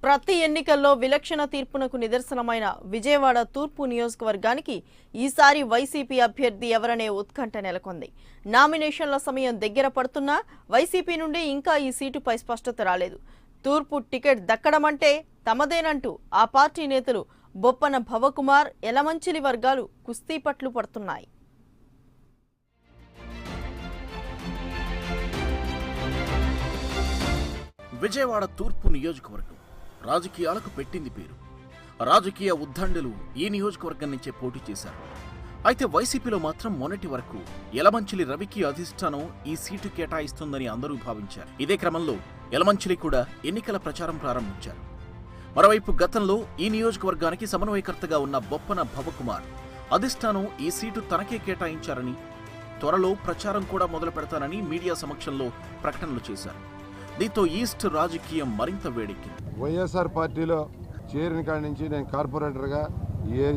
ప్రతి ఎన్నికల్లో విలక్షణ తీర్పునకు నిదర్శనమైన విజయవాడ తూర్పు నియోజకవర్గానికి ఈసారి వైసీపీ అభ్యర్థి ఎవరనే ఉత్కంఠ నెలకొంది. నామినేషన్ల సమయం దగ్గర పడుతున్నా వైసీపీ నుండి ఇంకా ఈ సీటుపై స్పష్టత రాలేదు. తూర్పు టికెట్ దక్కడమంటే తమదేనంటూ ఆ పార్టీ నేతలు బొప్పన భవకుమార్, యలమంచిలి వర్గాలు కుస్తీ పట్లు పడుతున్నాయి. విజయవాడ తూర్పు నియోజకవర్గం రాజకీయాలకు పెట్టింది పేరు. రాజకీయ ఉద్దండులు ఈ నియోజకవర్గం నుంచే పోటీ చేశారు. అయితే వైసీపీలో మాత్రం మొన్నటి వరకు యలమంచిలి రవికి అధిష్టానం ఈ సీటు కేటాయిస్తుందని అందరూ భావించారు. ఇదే క్రమంలో యలమంచిలి కూడా ఎన్నికల ప్రచారం ప్రారంభించారు. మరోవైపు గతంలో ఈ నియోజకవర్గానికి సమన్వయకర్తగా ఉన్న బొప్పన భవకుమార్ అధిష్టానం ఈ సీటు తనకే కేటాయించారని, త్వరలో ప్రచారం కూడా మొదలు పెడతానని మీడియా సమక్షంలో ప్రకటనలు చేశారు. దీంతో ఈస్ట్ రాజకీయం మరింత వేడెక్కింది. వైఎస్ఆర్ పార్టీలో చేరిన కాడి నుంచి నేను కార్పొరేటర్గా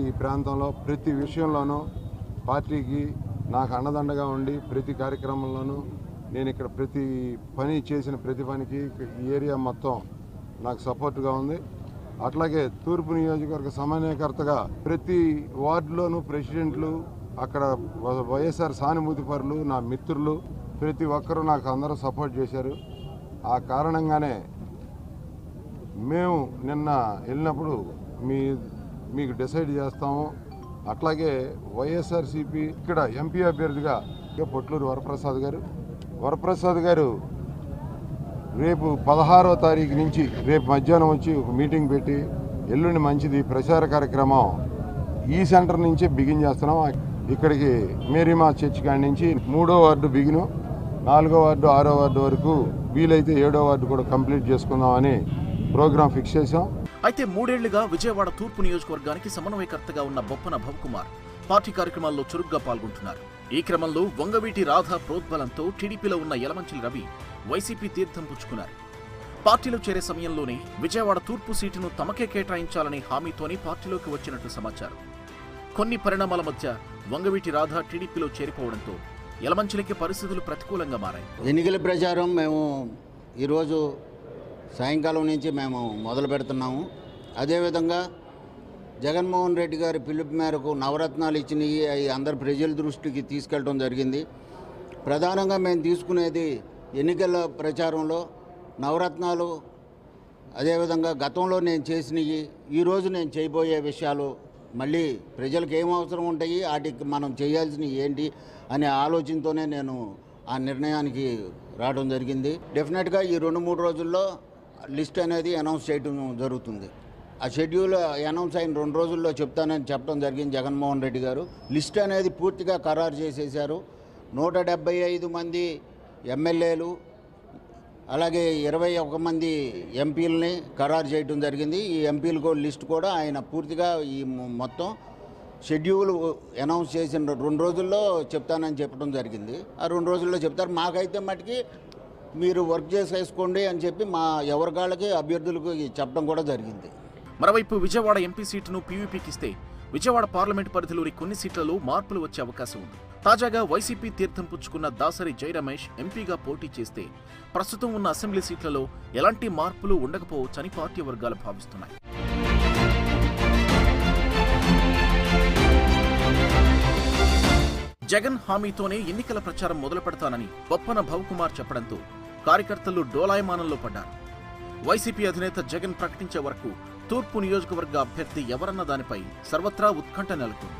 ఈ ప్రాంతంలో ప్రతి విషయంలోనూ పార్టీకి నాకు అండదండగా ఉండి ప్రతి కార్యక్రమంలోనూ నేను ఇక్కడ ప్రతి పని చేసిన ప్రతి పనికి ఈ ఏరియా మొత్తం నాకు సపోర్ట్గా ఉంది. అట్లాగే తూర్పు నియోజకవర్గ సమన్వయకర్తగా ప్రతి వార్డులోనూ ప్రెసిడెంట్లు, అక్కడ వైఎస్ఆర్ సానుభూతి పరులు, నా మిత్రులు ప్రతి ఒక్కరూ నాకు అందరూ సపోర్ట్ చేశారు. ఆ కారణంగానే మేము నిన్న వెళ్ళినప్పుడు మీకు డిసైడ్ చేస్తాము. అట్లాగే వైఎస్ఆర్సీపీ ఇక్కడ ఎంపీ అభ్యర్థిగా పొట్లూరు వరప్రసాద్ గారు రేపు 16వ తారీఖు నుంచి రేపు మధ్యాహ్నం వచ్చి ఒక మీటింగ్ పెట్టి ఎల్లుండి మంచిది ప్రచార కార్యక్రమం ఈ సెంటర్ నుంచే బిగిన్ చేస్తున్నాం. ఇక్కడికి మేరీమా చర్చ్ కాడి నుంచి 3వ వార్డు బిగిను, 4వ వార్డు 6వ వార్డు వరకు వీలైతే 7వ వార్డు కూడా కంప్లీట్ చేసుకుందామని ప్రోగ్రాం ఫిక్స్ చేశాం. అయితే 3 ఏళ్లుగా విజయవాడ తూర్పు నియోజకవర్గానికి సమన్వయకర్తగా ఉన్న బొప్పన భవకుమార్ పార్టీ కార్యక్రమాల్లో చురుగ్గా పాల్గొంటున్నారు. ఈ క్రమంలో వంగవీటి రాధ ప్రోద్బలంతో టీడీపీలో ఉన్న యలమంచిలి రవి వైసీపీ తీర్థం పుచ్చుకున్నారు. పార్టీలో చేరే సమయంలోనే విజయవాడ తూర్పు సీటును తమకే కేటాయించాలనే హామీతోనే పార్టీలోకి వచ్చినట్టు సమాచారం. కొన్ని పరిణామాల మధ్య వంగవీటి రాధ టీడీపీలో చేరిపోవడంతో యలమంచిలికి పరిస్థితులు ప్రతికూలంగా మారాయి. ఎన్నికల ప్రచారం మేము ఈరోజు సాయంకాలం నుంచి మేము మొదలు పెడుతున్నాము. అదేవిధంగా జగన్మోహన్ రెడ్డి గారి పిలుపు మేరకు నవరత్నాలు ఇచ్చినవి అవి అందరి ప్రజల దృష్టికి తీసుకెళ్ళడం జరిగింది. ప్రధానంగా మేము తీసుకునేది ఎన్నికల ప్రచారంలో నవరత్నాలు, అదేవిధంగా గతంలో నేను చేసినవి, ఈరోజు నేను చేయబోయే విషయాలు, మళ్ళీ ప్రజలకు ఏం అవసరం ఉంటాయి, వాటికి మనం చేయాల్సినవి ఏంటి అనే ఆలోచనతోనే నేను ఆ నిర్ణయానికి రావడం జరిగింది. డెఫినెట్గా ఈ 2-3 రోజుల్లో లిస్ట్ అనేది అనౌన్స్ చేయడం జరుగుతుంది. ఆ షెడ్యూల్ అనౌన్స్ అయిన 2 రోజుల్లో చెప్తానని చెప్పడం జరిగింది జగన్మోహన్ రెడ్డి గారు. లిస్ట్ అనేది పూర్తిగా ఖరారు చేసేశారు. 175 మంది ఎమ్మెల్యేలు, అలాగే 21 మంది ఎంపీలని ఖరారు చేయడం జరిగింది. ఈ ఎంపీల లిస్ట్ కూడా ఆయన పూర్తిగా ఈ మొత్తం షెడ్యూల్ అనౌన్స్ చేసిన 2 రోజుల్లో చెప్తానని చెప్పడం జరిగింది. ఆ 2 రోజుల్లో చెప్తారు. మాకైతే మటుకి మీరు వర్క్ చేసేసుకోండి అని చెప్పి మా ఎవరికాళ్ళకి అభ్యర్థులకు చెప్పడం కూడా జరిగింది. మరోవైపు విజయవాడ ఎంపీ సీటును పీవీపీకి ఇస్తే విజయవాడ పార్లమెంట్ పరిధిలోని కొన్ని సీట్లలో మార్పులు వచ్చే అవకాశం ఉంది. తాజాగా వైసీపీ తీర్థం పుచ్చుకున్న దాసరి జై రమేష్ ఎంపీగా పోటీ చేస్తే ప్రస్తుతం ఉన్న అసెంబ్లీ సీట్లలో ఎలాంటి మార్పులు ఉండకపోవచ్చని పార్టీ వర్గాలు భావిస్తున్నాయి. జగన్ హామీతోనే ఎన్నికల ప్రచారం మొదలు పెడతానని బొప్పన భవకుమార్ చెప్పడంతో కార్యకర్తలు డోలాయమానంలో పడ్డారు. వైసీపీ అధినేత జగన్ ప్రకటించే వరకు తూర్పు నియోజకవర్గ అభ్యర్థి ఎవరన్న దానిపై సర్వత్రా ఉత్కంఠ నెలకొంది.